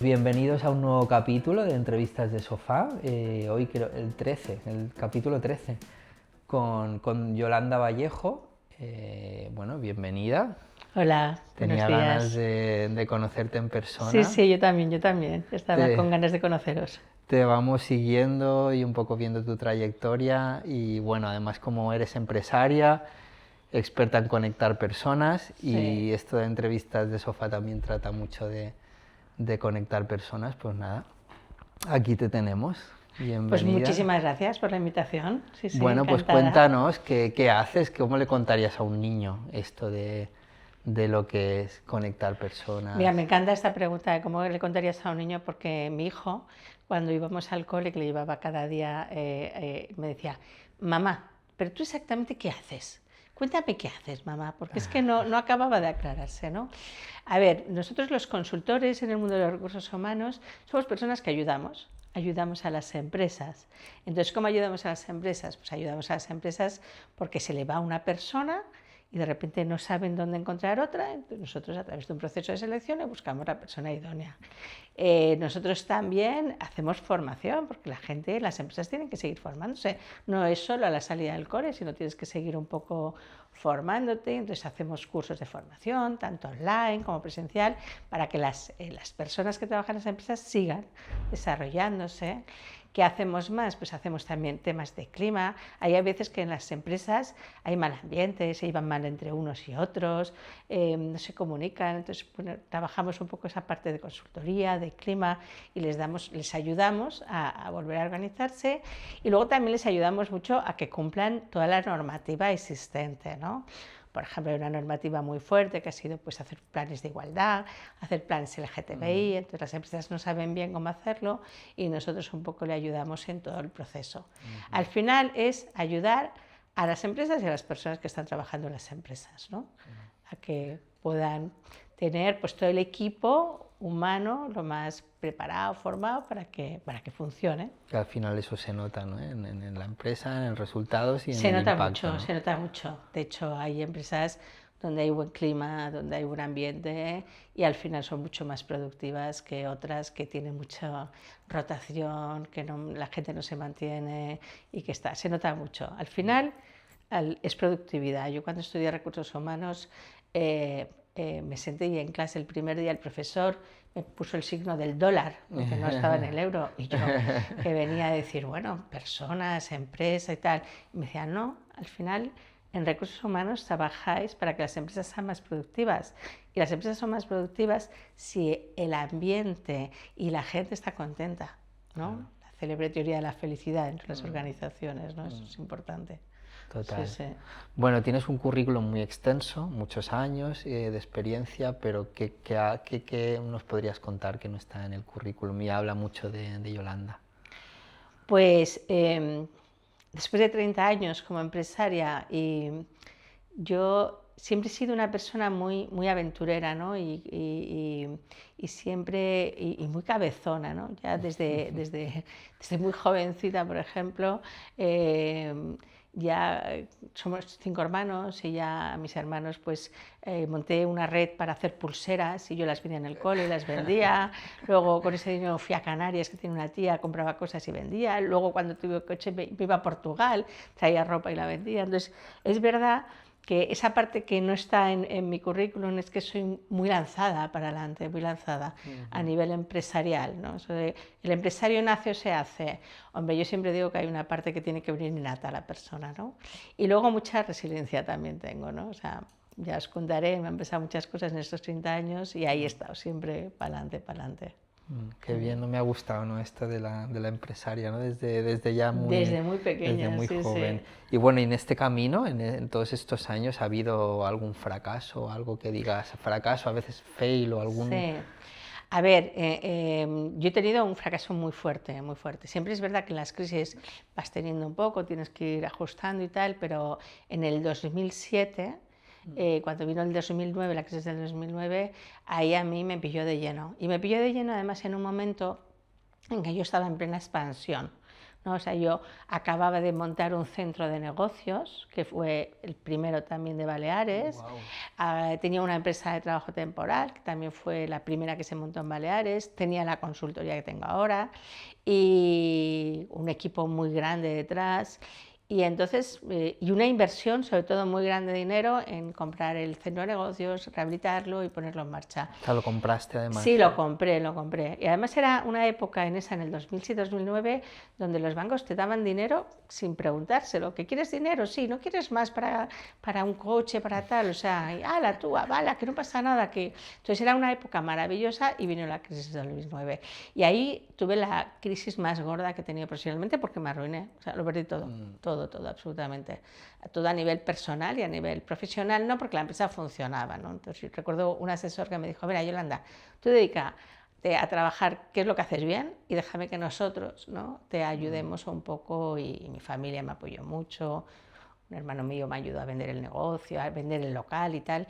Bienvenidos a un nuevo capítulo de Entrevistas de Sofá, hoy creo el capítulo 13, con Yolanda Vallejo. Bueno, bienvenida. Hola, buenos Tenía ganas días. de conocerte en Sí, persona. sí, yo también. Estaba Te, con ganas de conoceros. te vamos siguiendo y un poco viendo tu trayectoria y bueno, además como eres empresaria, experta en conectar personas Sí. y esto de Entrevistas de Sofá también trata mucho de conectar personas, pues nada. Aquí te tenemos. Pues Bienvenida. muchísimas gracias por la invitación. Sí, sí, Bueno, pues encantada. cuéntanos qué haces, cómo le contarías a un niño esto de lo que es conectar Mira, personas. me encanta esta pregunta de cómo le contarías a un niño, porque mi hijo, cuando íbamos al cole, que le llevaba cada día, me decía, mamá, pero tú exactamente qué haces. Cuéntame qué haces, mamá, porque es que no acababa de aclararse, ¿no? A ver, nosotros los consultores en el mundo de los recursos humanos somos personas que ayudamos a las empresas. Entonces, ¿cómo ayudamos a las empresas? Pues ayudamos a las empresas porque se le va una persona y de repente no saben dónde encontrar otra, entonces nosotros a través de un proceso de selección le buscamos la persona idónea. Nosotros también hacemos formación, porque la gente, las empresas tienen que seguir formándose, no es solo a la salida del cole, sino tienes que seguir un poco formándote, entonces hacemos cursos de formación, tanto online como presencial, para que las personas que trabajan en las empresas sigan desarrollándose. ¿Qué hacemos más? Pues hacemos también temas de clima. Hay a veces que en las empresas hay mal ambiente, se llevan mal entre unos y otros, no se comunican. Entonces, bueno, trabajamos un poco esa parte de consultoría, de clima, y les ayudamos a volver a organizarse. Y luego también les ayudamos mucho a que cumplan toda la normativa existente, ¿no? Por ejemplo, hay una normativa muy fuerte que ha sido pues, hacer planes de igualdad, hacer planes LGTBI, entonces las empresas no saben bien cómo hacerlo y nosotros un poco le ayudamos en todo el proceso. Al final es ayudar a las empresas y a las personas que están trabajando en las empresas, ¿no? A que puedan tener pues, todo el equipo humano lo más preparado, formado para que funcione. Que al final eso se nota, ¿no? En la empresa, en los resultados y en el impacto, ¿no? Se nota mucho. De hecho, hay empresas donde hay buen clima, donde hay buen ambiente y al final son mucho más productivas que otras que tienen mucha rotación, que no, la gente no se mantiene y que está. Se nota mucho. Al final es productividad. Yo cuando estudié recursos humanos me senté y en clase el primer día el profesor me puso el signo del dólar, porque no estaba en el euro, y yo que venía a decir, bueno, personas, empresa y tal, y me decían, no, al final en recursos humanos trabajáis para que las empresas sean más productivas, y las empresas son más productivas si el ambiente y la gente está contenta, ¿no? La célebre teoría de la felicidad entre las organizaciones, ¿no? Eso es importante. Sí, Total. sí. Bueno, tienes un currículum muy extenso, muchos años de experiencia, pero ¿qué nos podrías contar que no está en el currículum y habla mucho de Yolanda? Pues después de 30 años como empresaria, y yo siempre he sido una persona muy aventurera, ¿no? Y siempre, y muy cabezona, ¿no? Ya desde muy jovencita, por ejemplo, ya somos 5 hermanos y ya mis hermanos pues monté una red para hacer pulseras y yo las vendía en el cole y las vendía. Luego con ese dinero fui a Canarias, que tiene una tía, compraba cosas y vendía. Luego cuando tuve coche me iba a Portugal, traía ropa y la vendía. Entonces es verdad que esa parte que no está en mi currículum es que soy muy lanzada para adelante, muy lanzada a nivel empresarial, ¿no? Eso de, el empresario nace o se hace. Hombre, yo siempre digo que hay una parte que tiene que venir innata a la persona, ¿no? Y luego mucha resiliencia también tengo, ¿no? O sea, ya os contaré, me han pasado muchas cosas en estos 30 años y ahí he estado siempre para adelante, para adelante. Qué bien, no me ha gustado, ¿no? Esto de la empresaria, ¿no? Desde ya muy, Desde muy desde pequeña, muy sí, sí. joven. Y bueno, y en este camino, en todos estos años, ¿ha habido algún fracaso, algo que digas fracaso, a veces fail o algún... Sí. A ver, yo he tenido un fracaso muy fuerte, muy fuerte. Siempre es verdad que en las crisis vas teniendo un poco, tienes que ir ajustando y tal, pero en el 2007, cuando vino el 2009, la crisis del 2009, ahí a mí me pilló de lleno. Y me pilló de lleno además en un momento en que yo estaba en plena expansión, ¿no? O sea, yo acababa de montar un centro de negocios, que fue el primero también de Baleares. Wow. Tenía una empresa de trabajo temporal, que también fue la primera que se montó en Baleares. Tenía la consultoría que tengo ahora y un equipo muy grande detrás. Y entonces, y una inversión, sobre todo muy grande de dinero, en comprar el centro de negocios, rehabilitarlo y ponerlo en marcha. O sea, lo compraste además. Sí, lo compré, lo compré. Y además era una época en esa, en el 2007-2009, donde los bancos te daban dinero sin preguntárselo. ¿Que quieres dinero? Sí, ¿no quieres más para un coche, para tal? O sea, la tú, bala, que no pasa nada. Que... Entonces era una época maravillosa y vino la crisis del 2009. Y ahí tuve la crisis más gorda que he tenido profesionalmente porque me arruiné. O sea, lo perdí todo, todo, absolutamente. Todo a nivel personal y a nivel profesional, no, porque la empresa funcionaba, ¿no? Entonces recuerdo un asesor que me dijo, mira, Yolanda, tú dedícate a trabajar qué es lo que haces bien y déjame que nosotros, ¿no?, te ayudemos un poco. Y mi familia me apoyó mucho, un hermano mío me ayudó a vender el negocio, a vender el local y tal,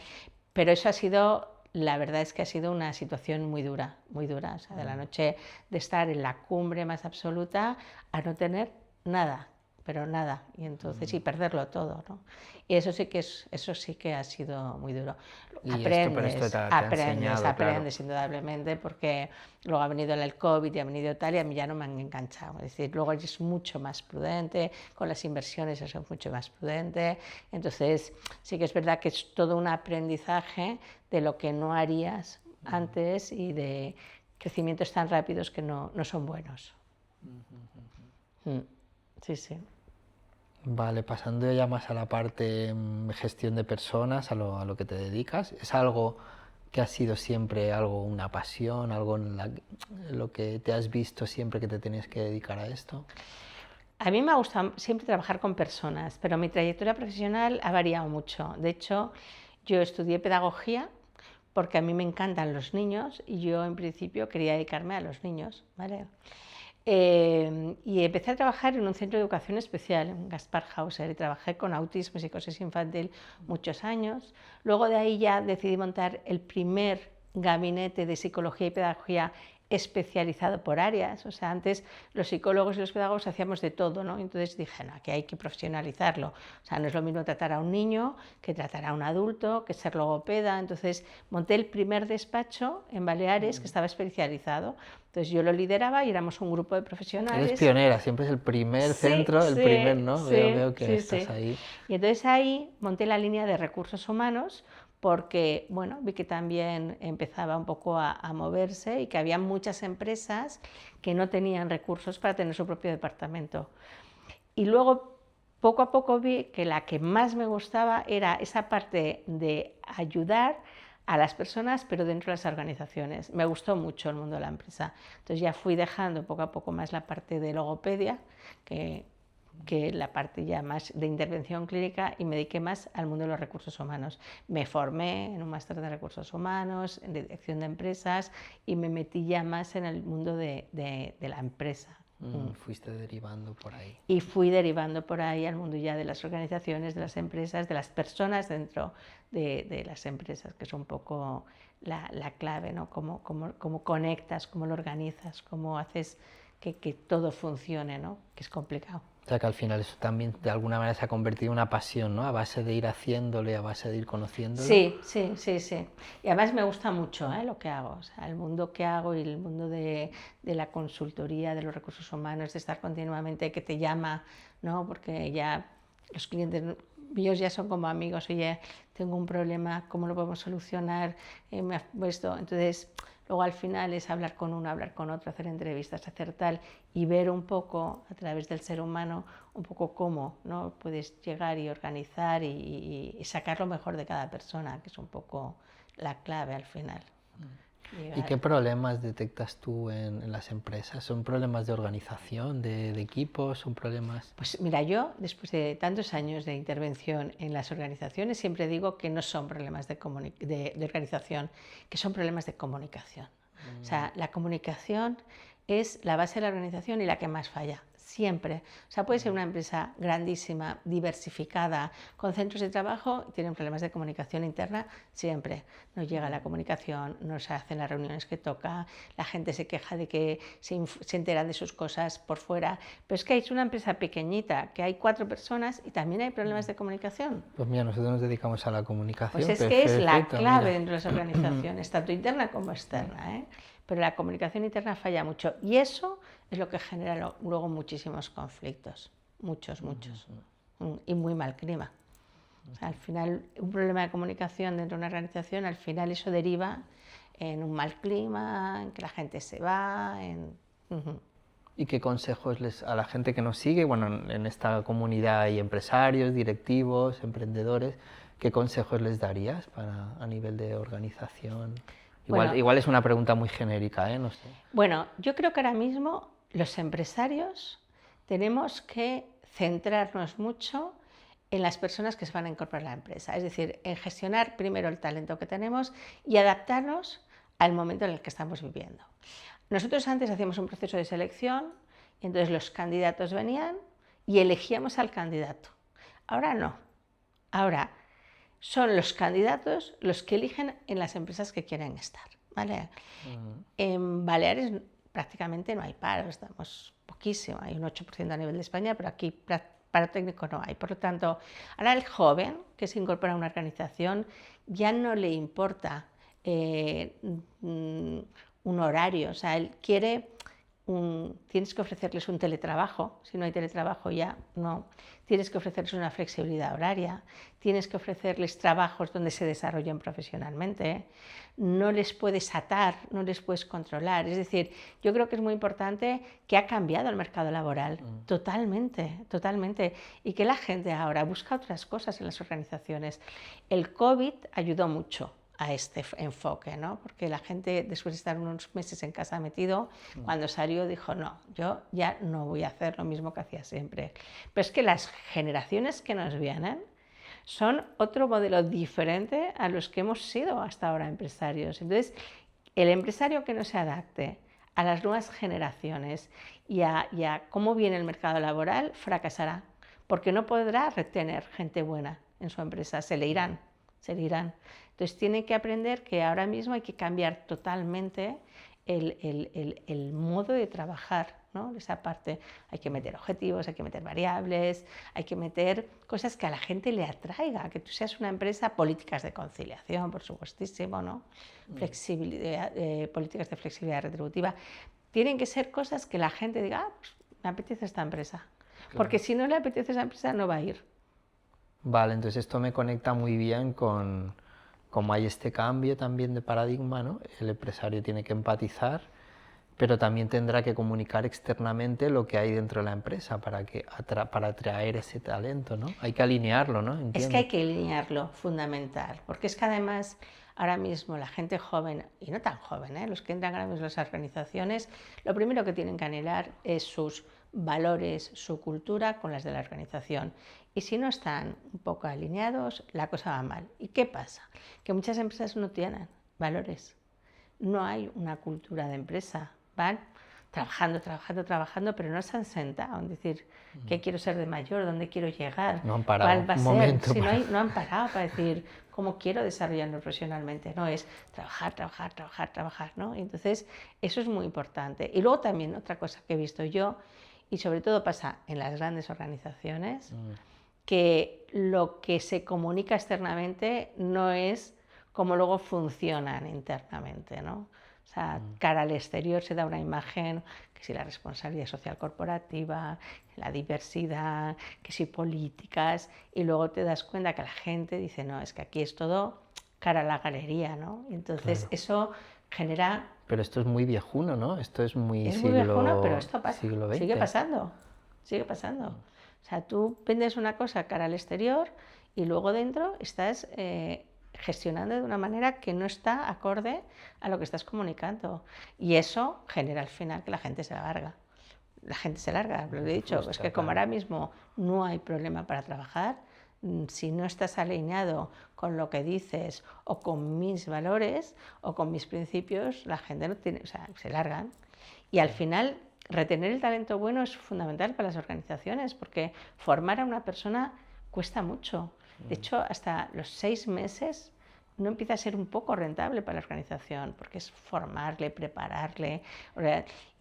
pero eso ha sido, la verdad es que ha sido una situación muy dura, o sea, de la noche de estar en la cumbre más absoluta a no tener nada, pero nada, y entonces y perderlo todo, ¿no? Y eso sí que ha sido muy duro. Y pero esto te ha enseñado, Aprendes indudablemente, porque luego ha venido el COVID y ha venido tal, y a mí ya no me han enganchado. Es decir, luego es mucho más prudente, con las inversiones es mucho más prudente. Entonces, sí que es verdad que es todo un aprendizaje de lo que no harías antes y de crecimientos tan rápidos que no son buenos. Sí, sí. Vale, pasando ya más a la parte gestión de personas, a lo que te dedicas, ¿es algo que ha sido siempre algo, una pasión, algo en lo que te has visto siempre que te tenías que dedicar a esto? A mí me ha gustado siempre trabajar con personas, pero mi trayectoria profesional ha variado mucho. De hecho, yo estudié pedagogía porque a mí me encantan los niños y yo en principio quería dedicarme a los niños, ¿vale? Y empecé a trabajar en un centro de educación especial, en Gaspar Hauser, y trabajé con autismo y psicosis infantil muchos años. Luego de ahí ya decidí montar el primer gabinete de psicología y pedagogía especializado por áreas. O sea, antes los psicólogos y los pedagogos hacíamos de todo, ¿no? Entonces dije, no, que hay que profesionalizarlo. O sea, no es lo mismo tratar a un niño que tratar a un adulto, que ser logopeda. Entonces monté el primer despacho en Baleares que estaba especializado. Entonces yo lo lideraba y éramos un grupo de profesionales. Eres pionera, siempre es el primer centro, el primer, ¿no? Veo que estás ahí. Y entonces ahí monté la línea de recursos humanos porque, bueno, vi que también empezaba un poco a moverse y que había muchas empresas que no tenían recursos para tener su propio departamento. Y luego, poco a poco vi que la que más me gustaba era esa parte de ayudar a las personas, pero dentro de las organizaciones. Me gustó mucho el mundo de la empresa. Entonces ya fui dejando poco a poco más la parte de logopedia, que la parte ya más de intervención clínica, y me dediqué más al mundo de los recursos humanos. Me formé en un máster de recursos humanos, en dirección de empresas, y me metí ya más en el mundo de la empresa. Fuiste derivando por ahí. Y fui derivando por ahí al mundo ya de las organizaciones, de las empresas, de las personas dentro de las empresas, que es un poco la clave, ¿no? Cómo conectas, cómo lo organizas, cómo haces que todo funcione, ¿no? Que es complicado. O sea que al final eso también de alguna manera se ha convertido en una pasión, ¿no? A base de ir haciéndole, a base de ir conociéndolo. Sí. Y además me gusta mucho lo que hago, o sea, el mundo que hago y el mundo de la consultoría, de los recursos humanos, de estar continuamente que te llama, ¿no? Porque ya los clientes míos ya son como amigos. Oye, tengo un problema, ¿cómo lo podemos solucionar? Me ha puesto, entonces... Luego al final es hablar con uno, hablar con otro, hacer entrevistas, hacer tal, y ver un poco a través del ser humano un poco cómo, ¿no?, puedes llegar y organizar y sacar lo mejor de cada persona, que es un poco la clave al final. ¿Y qué problemas detectas tú en las empresas? ¿Son problemas de organización, de equipos? ¿Son problemas...? Pues mira, yo después de tantos años de intervención en las organizaciones siempre digo que no son problemas de organización, que son problemas de comunicación. O sea, la comunicación es la base de la organización y la que más falla, siempre. O sea, puede ser una empresa grandísima, diversificada, con centros de trabajo, y tienen problemas de comunicación interna siempre. No llega la comunicación, no se hacen las reuniones que toca, la gente se queja de que se enteran de sus cosas por fuera. Pero es que es una empresa pequeñita, que hay 4 personas y también hay problemas de comunicación. Pues mira, nosotros nos dedicamos a la comunicación. Pues es que es la clave mira. dentro de las organizaciones, tanto interna como externa, ¿eh? Pero la comunicación interna falla mucho y eso es lo que genera luego muchísimos conflictos, muchos. Y muy mal clima. O sea, al final, un problema de comunicación dentro de una organización, al final eso deriva en un mal clima, en que la gente se va, ¿Y qué consejos a la gente que nos sigue? Bueno, en esta comunidad hay empresarios, directivos, emprendedores. ¿Qué consejos les darías a nivel de organización? Igual es una pregunta muy genérica, ¿eh? No sé. Bueno, yo creo que ahora mismo los empresarios tenemos que centrarnos mucho en las personas que se van a incorporar a la empresa, es decir, en gestionar primero el talento que tenemos y adaptarnos al momento en el que estamos viviendo. Nosotros antes hacíamos un proceso de selección y entonces los candidatos venían y elegíamos al candidato. Ahora no. Ahora son los candidatos los que eligen en las empresas que quieren estar, ¿vale? En Baleares prácticamente no hay paro, estamos poquísimo, hay un 8% a nivel de España, pero aquí paro técnico no hay. Por lo tanto, ahora el joven que se incorpora a una organización ya no le importa un horario, o sea, él quiere tienes que ofrecerles un teletrabajo, si no hay teletrabajo ya no, tienes que ofrecerles una flexibilidad horaria, tienes que ofrecerles trabajos donde se desarrollen profesionalmente, no les puedes atar, no les puedes controlar, es decir, yo creo que es muy importante que ha cambiado el mercado laboral, totalmente, y que la gente ahora busca otras cosas en las organizaciones. El COVID ayudó mucho a este enfoque, ¿no? Porque la gente, después de estar unos meses en casa metido, cuando salió dijo, no, yo ya no voy a hacer lo mismo que hacía siempre. Pero es que las generaciones que nos vienen son otro modelo diferente a los que hemos sido hasta ahora empresarios. Entonces, el empresario que no se adapte a las nuevas generaciones y a cómo viene el mercado laboral, fracasará, porque no podrá retener gente buena en su empresa, se le irán. Entonces tiene que aprender que ahora mismo hay que cambiar totalmente el modo de trabajar, ¿no? Esa parte, hay que meter objetivos, hay que meter variables, hay que meter cosas que a la gente le atraiga, que tú seas una empresa, políticas de conciliación, por supuestísimo, ¿no? Flexibilidad, políticas de flexibilidad retributiva. Tienen que ser cosas que la gente diga, pues, me apetece esta empresa. Claro. Porque si no le apetece esa empresa, no va a ir. Vale, entonces esto me conecta muy bien con cómo hay este cambio también de paradigma, ¿no? El empresario tiene que empatizar, pero también tendrá que comunicar externamente lo que hay dentro de la empresa para atraer ese talento, ¿no? Hay que alinearlo, ¿no? Entiendo. Es que hay que alinearlo, fundamental, porque es que además ahora mismo la gente joven, y no tan joven, los que entran ahora mismo en las organizaciones, lo primero que tienen que anhelar es sus valores, su cultura con las de la organización. Y si no están un poco alineados, la cosa va mal. ¿Y qué pasa? Que muchas empresas no tienen valores. No hay una cultura de empresa. Van trabajando, pero no se han sentado en decir qué quiero ser de mayor, dónde quiero llegar, no han parado cuál va a un ser. momento Si no han parado para decir cómo quiero desarrollarme profesionalmente. No, es trabajar, ¿no? Y entonces, eso es muy importante. Y luego también otra cosa que he visto yo, y sobre todo pasa en las grandes organizaciones, que lo que se comunica externamente no es como luego funcionan internamente, ¿no? O sea, cara al exterior se da una imagen, que si la responsabilidad social corporativa, la diversidad, que si políticas, y luego te das cuenta que la gente dice, no, es que aquí es todo cara a la galería, ¿no? Y entonces claro. Eso genera... Pero esto es muy viejuno, ¿no? Esto es muy viejuno, pero esto pasa, siglo XX. Sigue pasando. O sea, tú vendes una cosa cara al exterior y luego dentro estás gestionando de una manera que no está acorde a lo que estás comunicando. Y eso genera al final que la gente se larga. La gente se larga, lo he dicho. Es que como ahora mismo no hay problema para trabajar, si no estás alineado con lo que dices o con mis valores o con mis principios, la gente no tiene, o sea, se largan. Y al final retener el talento bueno es fundamental para las organizaciones, porque formar a una persona cuesta mucho. De hecho, hasta los 6 meses no empieza a ser un poco rentable para la organización, porque es formarle, prepararle.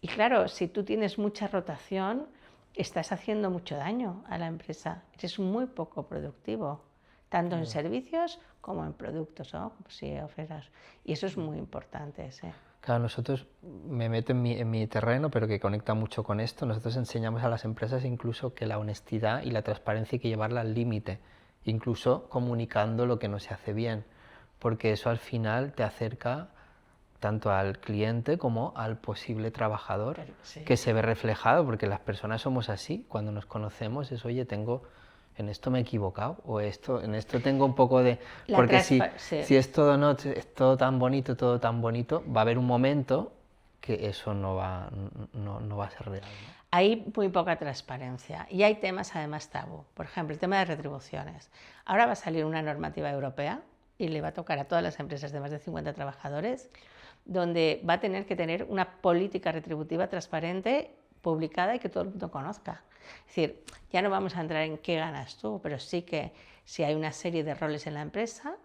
Y claro, si tú tienes mucha rotación, estás haciendo mucho daño a la empresa. Eres muy poco productivo, tanto en servicios como en productos, ¿no? Si ofreces. Y eso es muy importante. ¿Sí? Claro, nosotros, me meto en mi terreno, pero que conecta mucho con esto, nosotros enseñamos a las empresas incluso que la honestidad y la transparencia hay que llevarla al límite, incluso comunicando lo que no se hace bien, porque eso al final te acerca tanto al cliente como al posible trabajador, Sí. que se ve reflejado, porque las personas somos así, cuando nos conocemos es, oye, en esto me he equivocado, o en esto tengo un poco de... Porque Sí. si es todo, no, es todo tan bonito, va a haber un momento que eso no va a ser real, ¿no? Hay muy poca transparencia y hay temas además tabú. Por ejemplo, el tema de retribuciones. Ahora va a salir una normativa europea y le va a tocar a todas las empresas de más de 50 trabajadores, donde va a tener que tener una política retributiva transparente, publicada y que todo el mundo conozca. Es decir, ya no vamos a entrar en qué ganas tú, pero sí que si hay una serie de roles en la empresa,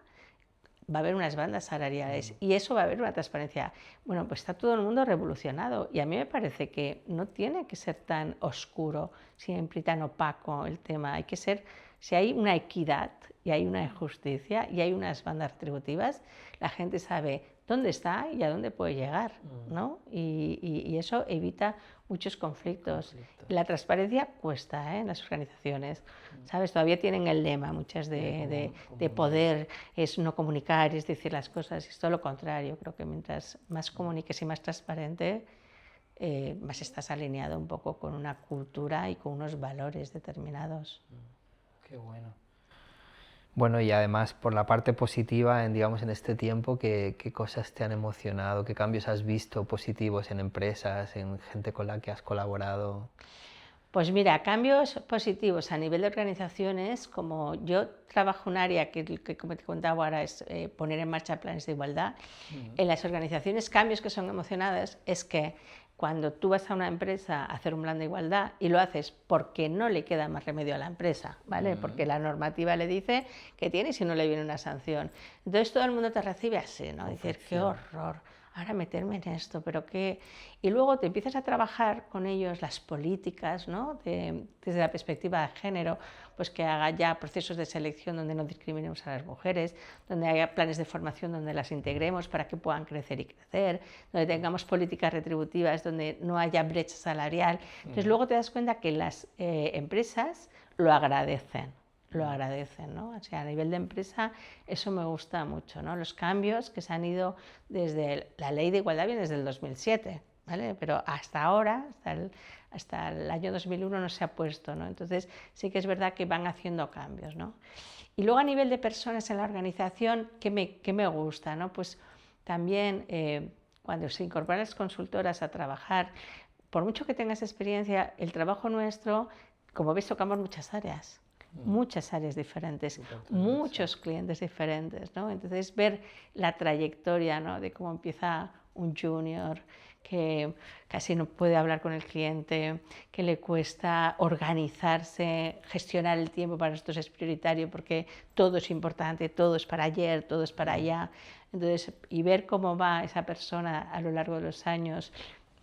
va a haber unas bandas salariales y eso va a haber una transparencia. Bueno, pues está todo el mundo revolucionado y a mí me parece que no tiene que ser tan oscuro, siempre tan opaco el tema. Hay que ser, si hay una equidad y hay una justicia y hay unas bandas retributivas, la gente sabe dónde está y a dónde puede llegar, ¿no? Y eso evita muchos conflictos. La transparencia cuesta, ¿eh? En las organizaciones, ¿sabes? Todavía tienen el lema, muchas de poder es no comunicar, es decir las cosas, es todo lo contrario. Creo que mientras más comuniques y más transparente, más estás alineado un poco con una cultura y con unos valores determinados. Qué bueno. Bueno, y además por la parte positiva, digamos, en este tiempo, ¿qué cosas te han emocionado? ¿Qué cambios has visto positivos en empresas, en gente con la que has colaborado? Pues mira, cambios positivos a nivel de organizaciones, como yo trabajo en un área que como te contaba ahora es poner en marcha planes de igualdad, en las organizaciones cambios que son emocionados es que cuando tú vas a una empresa a hacer un plan de igualdad y lo haces porque no le queda más remedio a la empresa, ¿vale? Porque la normativa le dice que tiene y si no le viene una sanción. Entonces todo el mundo te recibe así, ¿no? Decir, qué horror, ahora meterme en esto, pero qué... Y luego te empiezas a trabajar con ellos las políticas, ¿no? Desde la perspectiva de género, pues que haga ya procesos de selección donde no discriminemos a las mujeres, donde haya planes de formación donde las integremos para que puedan crecer y crecer, donde tengamos políticas retributivas donde no haya brecha salarial. Entonces luego te das cuenta que las empresas lo agradecen. ¿No? O sea, a nivel de empresa eso me gusta mucho, ¿no? Los cambios que se han ido desde la ley de igualdad viene desde el 2007, ¿vale? Pero hasta ahora, hasta el año 2001 no se ha puesto, ¿no? Entonces sí que es verdad que van haciendo cambios, ¿no? Y luego a nivel de personas en la organización, ¿qué me gusta, ¿no? Pues también cuando se incorporan las consultoras a trabajar, por mucho que tengas experiencia, el trabajo nuestro, como ves, tocamos muchas áreas diferentes, muchos clientes diferentes, ¿no? Entonces ver la trayectoria, ¿no? De cómo empieza un junior que casi no puede hablar con el cliente, que le cuesta organizarse, gestionar el tiempo para nosotros es prioritario porque todo es importante, todo es para ayer, todo es para allá. Entonces, y ver cómo va esa persona a lo largo de los años.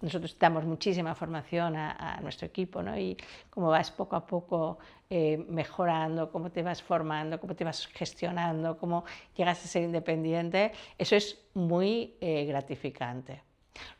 Nosotros damos muchísima formación a nuestro equipo, ¿no? Y cómo vas poco a poco mejorando, cómo te vas formando, cómo te vas gestionando, cómo llegas a ser independiente, eso es muy gratificante.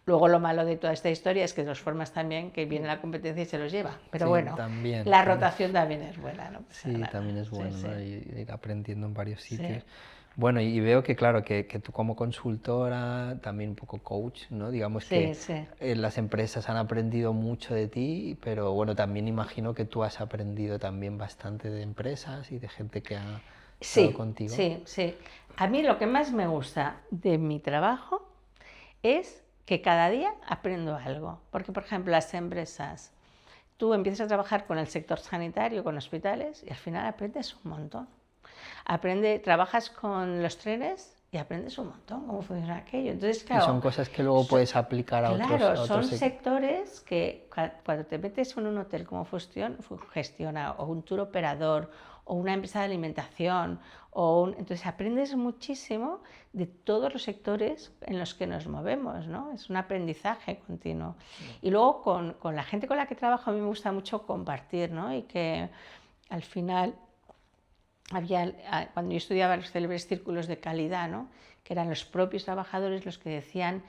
Luego lo malo de toda esta historia es que los formas también, que viene la competencia y se los lleva. Pero sí, bueno, también, la rotación también es buena, ¿no? Sí, también es bueno, sí, ¿no? Ir aprendiendo en varios sitios. sí. Bueno, y veo que, claro, que tú como consultora, también un poco coach, ¿no? Digamos que Sí. las empresas han aprendido mucho de ti, pero bueno, también imagino que tú has aprendido también bastante de empresas y de gente que ha estado contigo. Sí. A mí lo que más me gusta de mi trabajo es que cada día aprendo algo. Porque, por ejemplo, las empresas, tú empiezas a trabajar con el sector sanitario, con hospitales, y al final aprendes un montón. Trabajas con los trenes y aprendes un montón cómo funciona aquello. Entonces, Y claro, son cosas que luego puedes aplicar a claro, otros son sectores. sectores que cuando te metes en un hotel como gestiona, o un tour operador, o una empresa de alimentación, entonces aprendes muchísimo de todos los sectores en los que nos movemos, ¿no? Es un aprendizaje continuo. Y luego con la gente con la que trabajo a mí me gusta mucho compartir, ¿no? Y que al final cuando yo estudiaba los célebres círculos de calidad, ¿no? Que eran los propios trabajadores los que decían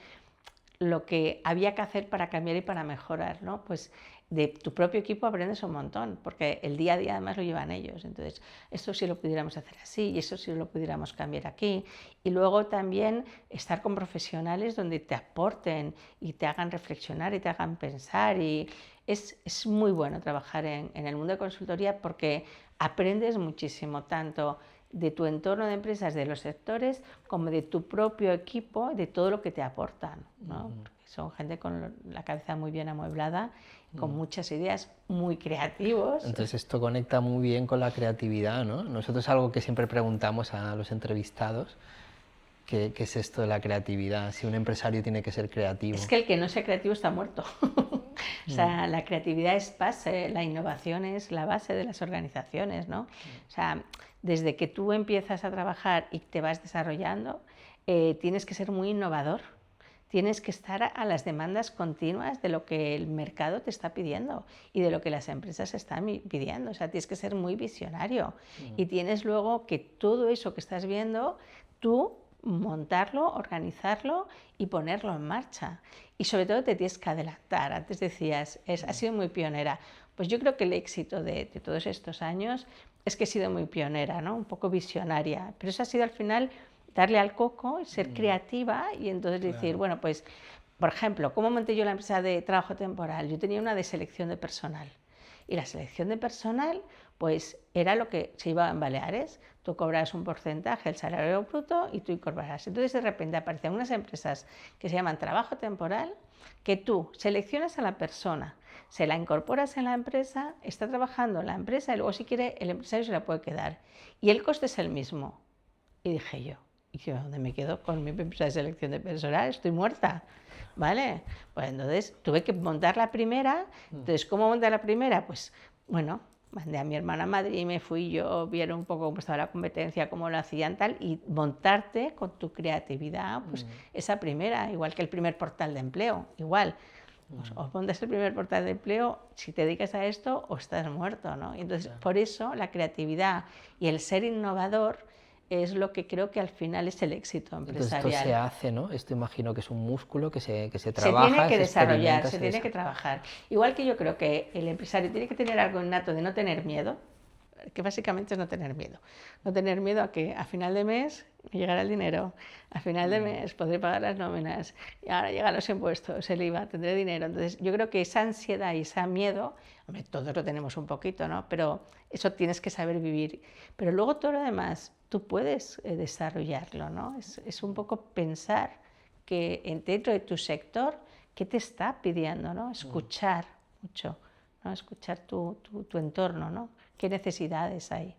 lo que había que hacer para cambiar y para mejorar, ¿no? Pues de tu propio equipo aprendes un montón, porque el día a día además lo llevan ellos. Entonces, esto sí lo pudiéramos hacer así y eso sí lo pudiéramos cambiar aquí. Y luego también estar con profesionales donde te aporten y te hagan reflexionar y te hagan pensar. Y es muy bueno trabajar en el mundo de consultoría porque aprendes muchísimo, tanto de tu entorno de empresas, de los sectores, como de tu propio equipo, de todo lo que te aportan, ¿no? Porque son gente con la cabeza muy bien amueblada, con muchas ideas, muy creativos. Entonces esto conecta muy bien con la creatividad, ¿no? Nosotros algo que siempre preguntamos a los entrevistados, ¿qué es esto de la creatividad? Si un empresario tiene que ser creativo. Es que el que no sea creativo está muerto. O sea, la creatividad es base, la innovación es la base de las organizaciones, ¿no? O sea, desde que tú empiezas a trabajar y te vas desarrollando, tienes que ser muy innovador. Tienes que estar a las demandas continuas de lo que el mercado te está pidiendo y de lo que las empresas están pidiendo. O sea, tienes que ser muy visionario y tienes luego que todo eso que estás viendo, tú montarlo, organizarlo y ponerlo en marcha. Y sobre todo te tienes que adelantar. Antes decías, has sido muy pionera. Pues yo creo que el éxito de todos estos años es que he sido muy pionera, ¿no? Un poco visionaria. Pero eso ha sido al final darle al coco, ser creativa y entonces decir, bueno, pues, por ejemplo, ¿cómo monté yo la empresa de trabajo temporal? Yo tenía una de selección de personal. Y la selección de personal, pues, era lo que se iba en Baleares. Tú cobras un porcentaje del salario bruto y tú incorporas. Entonces, de repente aparecen unas empresas que se llaman trabajo temporal, que tú seleccionas a la persona, se la incorporas en la empresa, está trabajando en la empresa y luego si quiere el empresario se la puede quedar. Y el coste es el mismo. Y dije yo, ¿y yo dónde me quedo con mi empresa de selección de personal? Estoy muerta, ¿vale? Pues entonces tuve que montar la primera. Entonces, ¿cómo montar la primera? Pues, bueno, mandé a mi hermana a Madrid, me fui yo, vieron un poco cómo estaba la competencia, cómo lo hacían tal, y montarte con tu creatividad, pues esa primera, igual que el primer portal de empleo, igual. Pues, o montas el primer portal de empleo, si te dedicas a esto, o estás muerto, ¿no? Y entonces, por eso, la creatividad y el ser innovador es lo que creo que al final es el éxito empresarial. Entonces esto se hace, ¿no? Esto imagino que es un músculo que se Se trabaja, tiene que desarrollar, se se tiene que trabajar. Igual que yo creo que el empresario tiene que tener algo innato de no tener miedo, que básicamente es no tener miedo. No tener miedo a que a final de mes me llegará el dinero, a final de mes podré pagar las nóminas, y ahora llegan los impuestos, el IVA, tendré dinero. Entonces yo creo que esa ansiedad y ese miedo, hombre, todos lo tenemos un poquito, ¿no? Pero eso tienes que saber vivir. Pero luego todo lo demás, tú puedes desarrollarlo, ¿no? Es un poco pensar que dentro de tu sector, ¿qué te está pidiendo, ¿no? Escuchar mucho, ¿no? Escuchar tu entorno, ¿no? ¿Qué necesidades hay?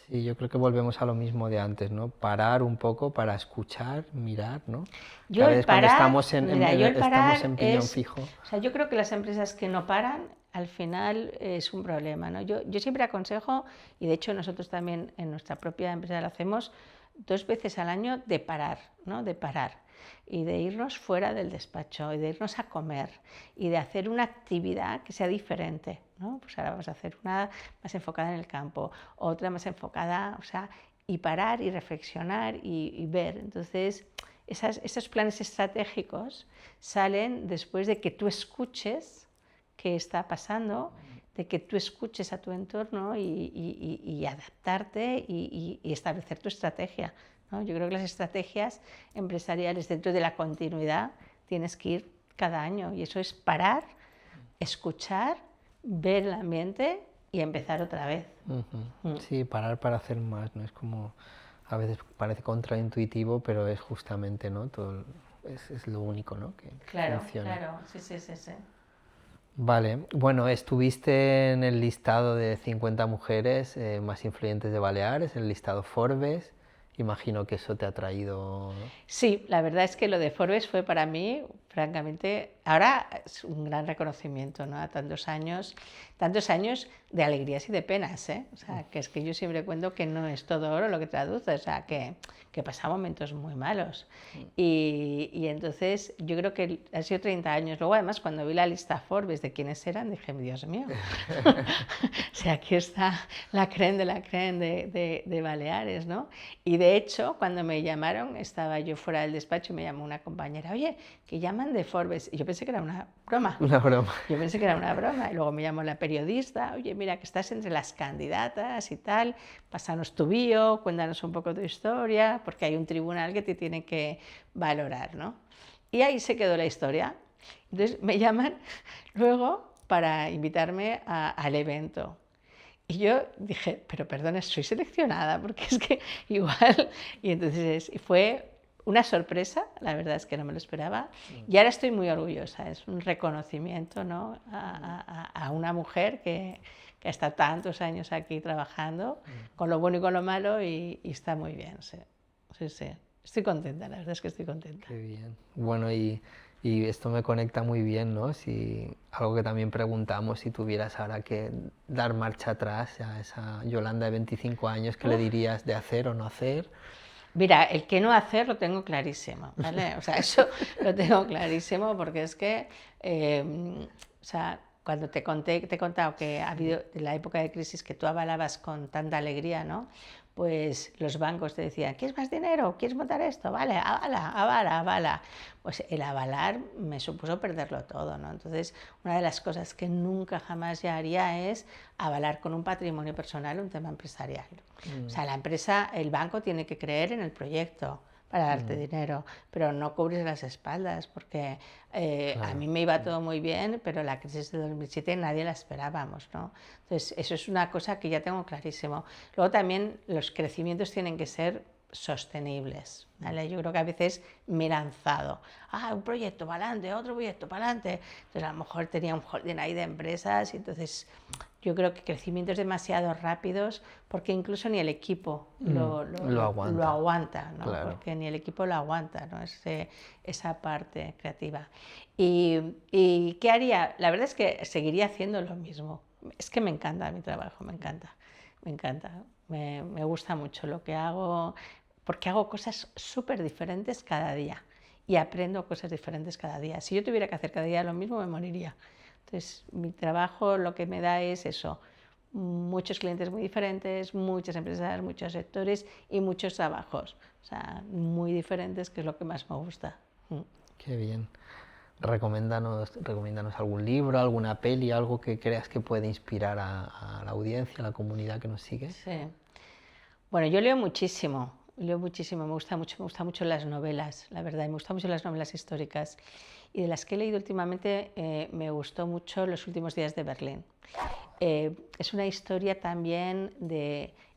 Sí, yo creo que volvemos a lo mismo de antes, ¿no? Parar un poco para escuchar, mirar, ¿no? Yo Que a el veces cuando parar, estamos mira, yo el estamos parar en piñón es, fijo. o sea, yo creo que las empresas que no paran, al final es un problema, ¿no? Yo siempre aconsejo, y de hecho nosotros también en nuestra propia empresa lo hacemos, 2 veces al año de parar, ¿no? De parar y de irnos fuera del despacho y de irnos a comer y de hacer una actividad que sea diferente, ¿no? Pues ahora vamos a hacer una más enfocada en el campo, otra más enfocada, o sea, y parar y reflexionar y ver. Entonces, esos planes estratégicos salen después de que tú escuches qué está pasando, de que tú escuches a tu entorno y adaptarte y establecer tu estrategia, ¿no? Yo creo que las estrategias empresariales dentro de la continuidad tienes que ir cada año y eso es parar, escuchar, ver el ambiente y empezar otra vez. Sí, parar para hacer más, ¿no? Es como, a veces parece contraintuitivo, pero es justamente, ¿no? Todo, es lo único, ¿no? Que funciona. Claro, sí. Vale, bueno, estuviste en el listado de 50 mujeres más influyentes de Baleares, el listado Forbes, imagino que eso te ha traído... Sí, la verdad es que lo de Forbes fue para mí, francamente, ahora es un gran reconocimiento, ¿no? A tantos años de alegrías y de penas, ¿eh? O sea, que es que yo siempre cuento que no es todo oro lo que traduce, o sea, que pasa momentos muy malos. Y entonces yo creo que ha sido 30 años. Luego, además, cuando vi la lista Forbes de quiénes eran, dije, Dios mío, o sea, aquí está la creme de la creme de Baleares, ¿no? Y de hecho, cuando me llamaron, estaba yo fuera del despacho y me llamó una compañera, oye, que llaman de Forbes. Y yo pensé que era una broma. Una broma. Yo pensé que era una broma. Y luego me llamó la periodista, oye, mira, que estás entre las candidatas y tal, pásanos tu bio, cuéntanos un poco tu historia, porque hay un tribunal que te tiene que valorar, ¿no? Y ahí se quedó la historia. Entonces me llaman luego para invitarme al evento. Y yo dije, pero perdona, soy seleccionada, porque es que igual... Y entonces fue una sorpresa, la verdad es que no me lo esperaba. Y ahora estoy muy orgullosa, es un reconocimiento, ¿no? a una mujer que ha estado tantos años aquí trabajando, con lo bueno y con lo malo, y está muy bien, sí. Sí, sí. Estoy contenta, la verdad es que estoy contenta. Qué bien. Bueno, y esto me conecta muy bien, ¿no? Si, algo que también preguntamos, si tuvieras ahora que dar marcha atrás a esa Yolanda de 25 años, ¿qué le dirías de hacer o no hacer? Mira, el que no hacer lo tengo clarísimo, ¿vale? O sea, eso lo tengo clarísimo porque es que, o sea, cuando te he contado que ha habido la época de crisis que tú avalabas con tanta alegría, ¿no? Pues los bancos te decían, ¿quieres más dinero? ¿Quieres montar esto? Vale, avala, avala, avala. Pues el avalar me supuso perderlo todo, ¿no? Entonces, una de las cosas que nunca jamás ya haría es avalar con un patrimonio personal un tema empresarial. O sea, la empresa, el banco tiene que creer en el proyecto para darte dinero, pero no cubres las espaldas, porque a mí me iba todo muy bien, pero la crisis de 2007 nadie la esperábamos, ¿no? Entonces, eso es una cosa que ya tengo clarísimo. Luego también los crecimientos tienen que ser sostenibles, ¿vale? Yo creo que a veces me he lanzado, un proyecto para adelante, otro proyecto para adelante, entonces a lo mejor tenía un holding ahí de empresas y entonces yo creo que crecimientos demasiado rápidos, porque incluso ni el equipo lo aguanta, ¿no? Claro. Porque ni el equipo lo aguanta, ¿no? Esa parte creativa. ¿Y qué haría? La verdad es que seguiría haciendo lo mismo. Es que me encanta mi trabajo, me encanta, me encanta. Me gusta mucho lo que hago, porque hago cosas súper diferentes cada día y aprendo cosas diferentes cada día. Si yo tuviera que hacer cada día lo mismo, me moriría. Entonces, mi trabajo lo que me da es eso, muchos clientes muy diferentes, muchas empresas, muchos sectores y muchos trabajos, o sea, muy diferentes, que es lo que más me gusta. Qué bien. Recomiéndanos algún libro, alguna peli, algo que creas que puede inspirar a la audiencia, a la comunidad que nos sigue. Sí. Bueno, yo leo muchísimo, me gustan mucho las novelas, la verdad, y me gustan mucho las novelas históricas. Y de las que he leído últimamente, me gustó mucho Los últimos días de Berlín. Es una historia también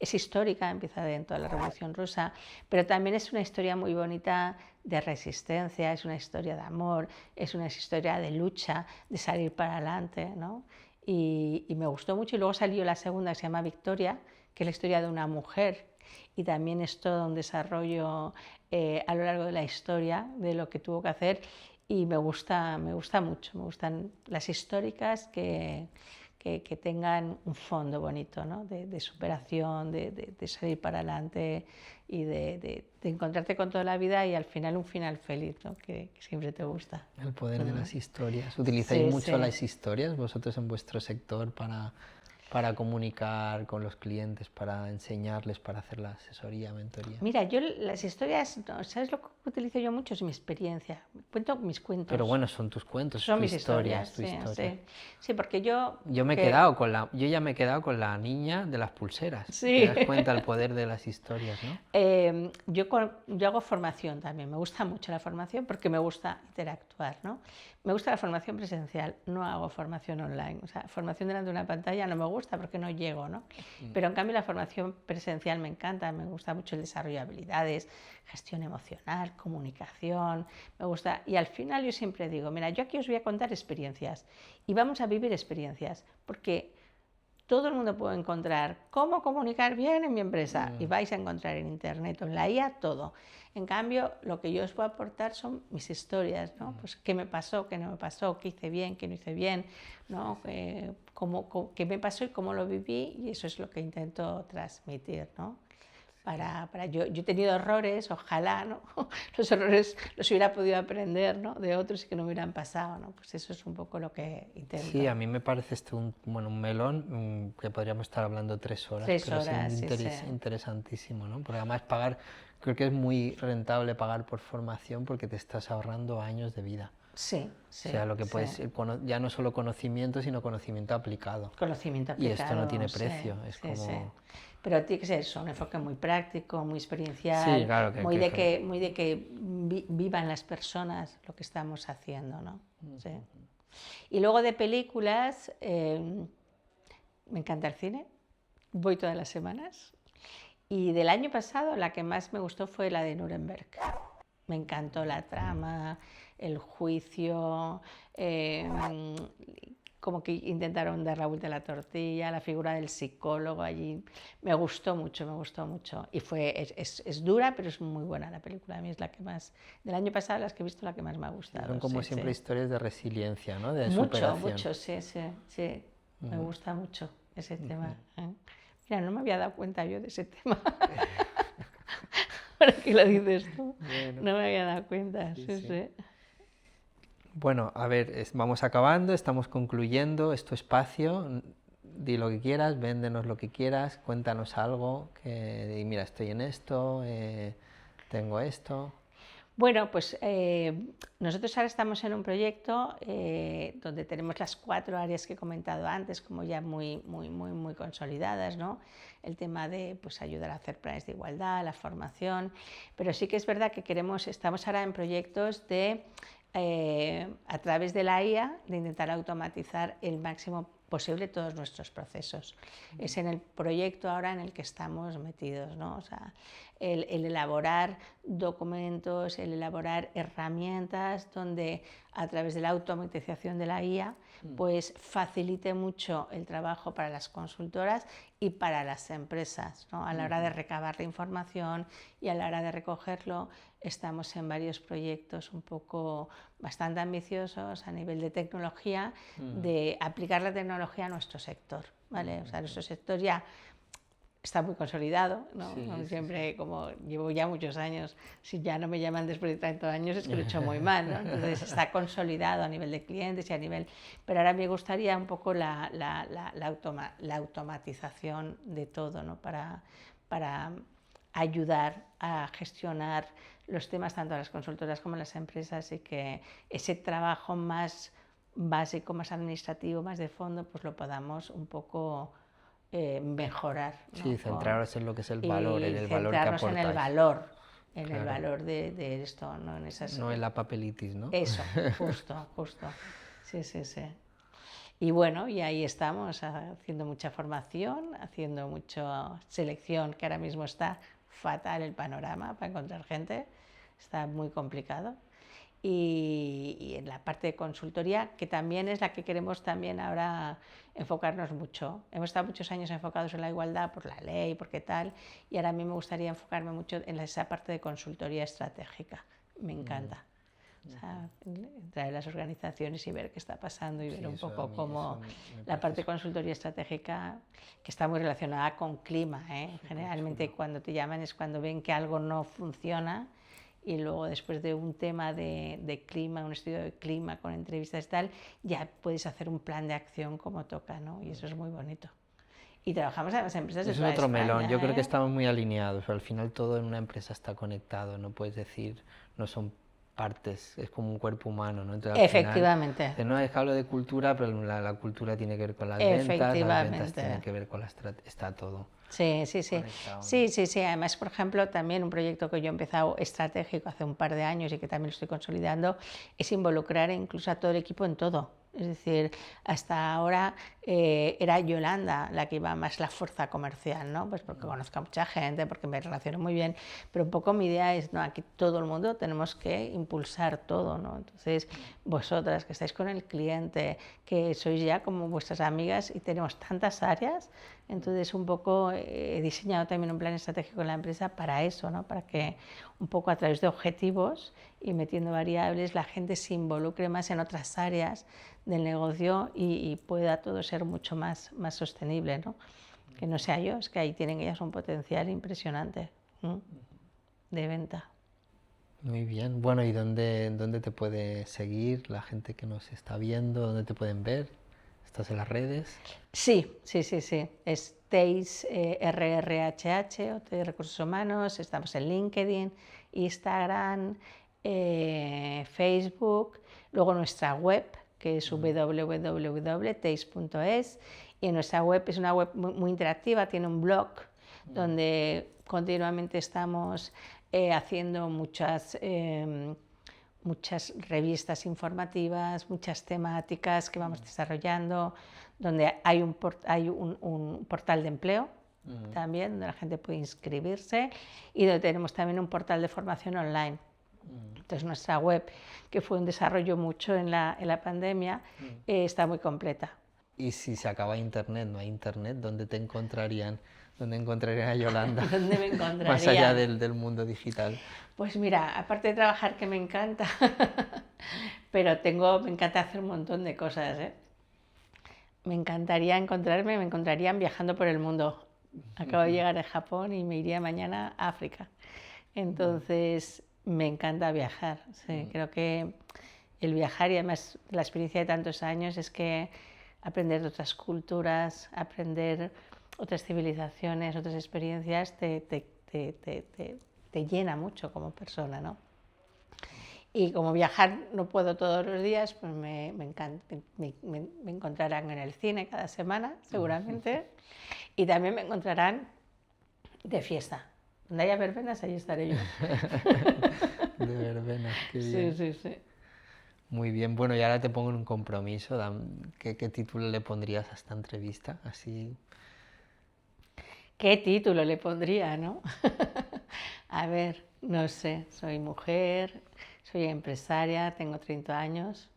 es histórica, empieza dentro de la Revolución Rusa, pero también es una historia muy bonita de resistencia, es una historia de amor, es una historia de lucha, de salir para adelante, ¿no? Y me gustó mucho. Y luego salió la segunda, que se llama Victoria, que es la historia de una mujer, y también es todo un desarrollo a lo largo de la historia de lo que tuvo que hacer, y me gusta mucho, me gustan las históricas que tengan un fondo bonito, ¿no? de superación, de salir para adelante y de encontrarte con toda la vida y al final un final feliz, ¿no? que siempre te gusta. El poder de las historias. ¿Utilizáis mucho sí. las historias vosotros en vuestro sector para comunicar con los clientes, para enseñarles, para hacer la asesoría, mentoría? Mira, yo las historias, ¿sabes lo que utilizo yo mucho? Es mi experiencia. Cuento mis cuentos. Pero bueno, son tus cuentos, son tu mis historia, historias. tu historia. Sí. Sí, porque yo Yo ya me he quedado con la niña de las pulseras. Sí. Te das cuenta el poder de las historias, ¿no? Yo hago formación también, me gusta mucho la formación porque me gusta interactuar, ¿no? Me gusta la formación presencial, no hago formación online. O sea, formación delante de una pantalla no me gusta porque no llego, ¿no? Pero en cambio la formación presencial me encanta, me gusta mucho el desarrollo de habilidades, gestión emocional, comunicación, me gusta. Y al final yo siempre digo, mira, yo aquí os voy a contar experiencias y vamos a vivir experiencias, porque todo el mundo puede encontrar cómo comunicar bien en mi empresa y vais a encontrar en internet o en la IA todo. En cambio, lo que yo os puedo aportar son mis historias, ¿no? Pues qué me pasó, qué no me pasó, qué hice bien, qué no hice bien, ¿no? Qué me pasó y cómo lo viví, y eso es lo que intento transmitir, ¿no? Yo he tenido errores, ojalá, ¿no? Los errores los hubiera podido aprender, ¿no? De otros y que no me hubieran pasado, ¿no? Pues eso es un poco lo que intento. Sí, a mí me parece un melón que podríamos estar hablando 3 horas, pero es interesantísimo, ¿no? Porque además creo que es muy rentable pagar por formación porque te estás ahorrando años de vida. Sí, o sea, lo que puedes ser, ya no solo conocimiento, sino conocimiento aplicado. Conocimiento aplicado. Y esto no tiene precio, es como... Sí. Pero tiene que ser eso, un enfoque muy práctico, muy experiencial, sí, claro, muy de que vivan las personas lo que estamos haciendo, ¿no? Sí. Y luego de películas, me encanta el cine, voy todas las semanas. Y del año pasado la que más me gustó fue la de Nuremberg. Me encantó la trama, el juicio, como que intentaron dar la vuelta a la tortilla, la figura del psicólogo allí. Me gustó mucho, me gustó mucho. Y es dura, pero es muy buena la película. A mí es la que más, del año pasado, las que he visto, la que más me ha gustado. Son como siempre historias de resiliencia, ¿no? De mucho, superación. Mucho, sí. Me gusta mucho ese tema. Mira, no me había dado cuenta yo de ese tema. Ahora que lo dices tú, bueno, no me había dado cuenta. Sí. Bueno, a ver, vamos acabando, estamos concluyendo. Es tu espacio. Di lo que quieras, véndenos lo que quieras, cuéntanos algo. Y mira, estoy en esto, tengo esto. Bueno, pues nosotros ahora estamos en un proyecto donde tenemos las 4 áreas que he comentado antes, como ya muy consolidadas, ¿no? El tema de pues, ayudar a hacer planes de igualdad, la formación, pero sí que es verdad que estamos ahora en proyectos de, a través de la IA, de intentar automatizar el máximo posible todos nuestros procesos. Es en el proyecto ahora en el que estamos metidos, ¿no? O sea, el elaborar documentos, el elaborar herramientas donde a través de la automatización de la IA pues facilite mucho el trabajo para las consultoras y para las empresas, ¿no? A la hora de recabar la información y a la hora de recogerlo. Estamos en varios proyectos un poco bastante ambiciosos a nivel de tecnología, de aplicar la tecnología a nuestro sector, ¿vale? O sea, nuestro sector ya está muy consolidado, ¿no? Siempre, como llevo ya muchos años, si ya no me llaman después de 30 años es que lo he hecho muy mal, ¿no? Entonces está consolidado a nivel de clientes y a nivel... Pero ahora me gustaría un poco la automatización de todo, ¿no? Para ayudar a gestionar los temas tanto a las consultoras como a las empresas y que ese trabajo más básico, más administrativo, más de fondo, pues lo podamos un poco mejorar, ¿no? Sí, centrarnos en lo que es el valor, en el valor que aportáis. En el valor, el valor de esto, ¿no? En esas... No en la papelitis, ¿no? Eso, justo. Sí. Y bueno, y ahí estamos haciendo mucha formación, haciendo mucha selección, que ahora mismo está fatal el panorama para encontrar gente, está muy complicado. Y en la parte de consultoría, que también es la que queremos también ahora enfocarnos mucho. Hemos estado muchos años enfocados en la igualdad por la ley, porque tal, y ahora a mí me gustaría enfocarme mucho en esa parte de consultoría estratégica. Me encanta. O sea, entrar en las organizaciones y ver qué está pasando y ver un poco cómo la parte de consultoría estratégica, que está muy relacionada con clima, ¿eh? Generalmente cuando te llaman es cuando ven que algo no funciona y luego después de un tema de clima, un estudio de clima con entrevistas y tal, ya puedes hacer un plan de acción como toca, ¿no? Y eso es muy bonito. Y trabajamos en las empresas de toda España. Es otro melón, yo creo que ¿eh? estamos muy alineados, al final todo en una empresa está conectado, no puedes decir, no son partes, es como un cuerpo humano, ¿no? Entonces, efectivamente. Final, no es que hablo de cultura, pero la cultura tiene que ver con las ventas, las ventas tienen que ver con la estrategia, está todo. Sí. Además, por ejemplo, también un proyecto que yo he empezado estratégico hace un par de años y que también lo estoy consolidando, es involucrar incluso a todo el equipo en todo. Es decir, hasta ahora era Yolanda la que iba más la fuerza comercial, ¿no? Pues porque conozco a mucha gente, porque me relaciono muy bien, pero un poco mi idea es, no, aquí todo el mundo tenemos que impulsar todo, ¿no? Entonces, vosotras que estáis con el cliente, que sois ya como vuestras amigas y tenemos tantas áreas, entonces un poco he diseñado también un plan estratégico en la empresa para eso, ¿no? Para que un poco a través de objetivos y metiendo variables la gente se involucre más en otras áreas del negocio y pueda todo ser mucho más sostenible, ¿no? Que no sea yo, es que ahí tienen ellas un potencial impresionante, ¿no? De venta. Muy bien. Bueno, ¿y dónde te puede seguir la gente que nos está viendo? ¿Dónde te pueden ver? ¿Estás en las redes? Sí. Es TEIS RRHH, o TEIS Recursos Humanos, estamos en LinkedIn, Instagram, Facebook, luego nuestra web, que es www.teis.es, y en nuestra web es una web muy interactiva, tiene un blog donde continuamente estamos haciendo muchas revistas informativas, muchas temáticas que vamos desarrollando, donde hay un portal de empleo también, donde la gente puede inscribirse, y donde tenemos también un portal de formación online. Entonces nuestra web, que fue un desarrollo mucho en la pandemia, está muy completa. Y si se acaba internet, no hay internet, ¿dónde te encontrarían? ¿Dónde encontrarían a Yolanda? ¿Dónde me encontraría? Más allá del mundo digital. Pues mira, aparte de trabajar, que me encanta, pero me encanta hacer un montón de cosas, ¿eh? Me encontrarían viajando por el mundo. Acabo de llegar de Japón y me iría mañana a África. Entonces, me encanta viajar. Sí, creo que el viajar, y además la experiencia de tantos años, es que aprender de otras culturas, aprender otras civilizaciones, otras experiencias, te llena mucho como persona, ¿no? Y como viajar no puedo todos los días, pues me encontrarán en el cine cada semana, seguramente, y también me encontrarán de fiesta. Donde haya verbenas, allí estaré yo. De verbenas, qué bien. Sí. Muy bien, bueno, y ahora te pongo en un compromiso. ¿Qué título le pondrías a esta entrevista? Así. ¿Qué título le pondría, no? A ver, no sé, soy mujer, soy empresaria, tengo 30 años.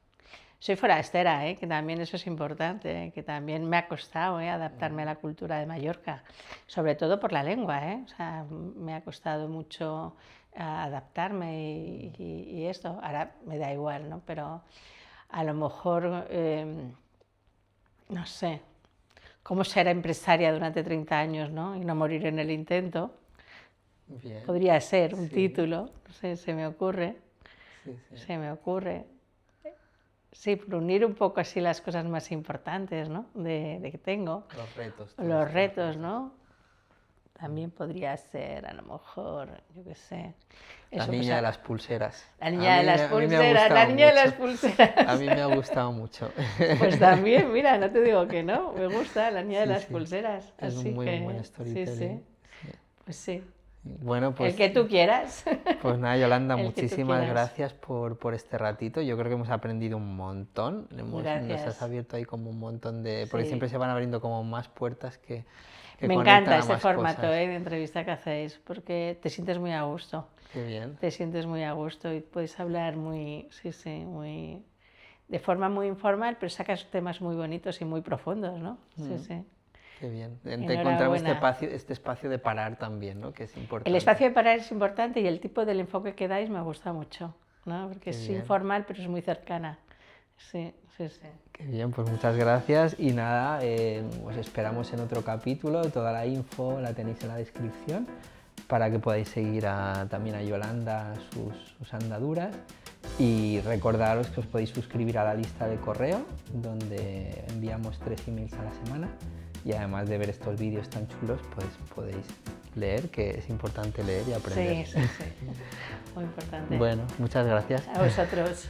Soy forastera, que también eso es importante, que también me ha costado adaptarme a la cultura de Mallorca, sobre todo por la lengua, o sea, me ha costado mucho adaptarme y esto. Ahora me da igual, ¿no? Pero a lo mejor, no sé, cómo ser empresaria durante 30 años, ¿no? Y no morir en el intento. Bien. Podría ser un título, no sé, se me ocurre. Se me ocurre. Sí, por unir un poco así las cosas más importantes, ¿no? de que tengo. Los retos. Los retos, ¿no? También podría ser, a lo mejor, yo qué sé. La niña de las pulseras. La niña de las pulseras, la niña de las pulseras. A mí me ha gustado mucho. Pues también, mira, no te digo que no, me gusta la niña de las pulseras. Es un muy buen storytelling. Sí. Pues sí. Bueno, pues, el que tú quieras. Pues nada, Yolanda, muchísimas gracias por este ratito. Yo creo que hemos aprendido un montón. Nos has abierto ahí como un montón de... Porque siempre se van abriendo como más puertas que me encanta este formato de entrevista que hacéis, porque te sientes muy a gusto. Qué bien. Te sientes muy a gusto y puedes hablar de forma muy informal, pero sacas temas muy bonitos y muy profundos, ¿no? Sí. Qué bien. Te encontramos este espacio de parar también, ¿no? Que es importante. El espacio de parar es importante y el tipo del enfoque que dais me gusta mucho, ¿no? Porque es informal, pero es muy cercana. Sí. Qué bien, pues muchas gracias y nada, os esperamos en otro capítulo. Toda la info la tenéis en la descripción para que podáis seguir también a Yolanda sus andaduras. Y recordaros que os podéis suscribir a la lista de correo, donde enviamos 3 emails a la semana. Y además de ver estos vídeos tan chulos, pues podéis leer, que es importante leer y aprender. Sí. Muy importante. Bueno, muchas gracias. A vosotros.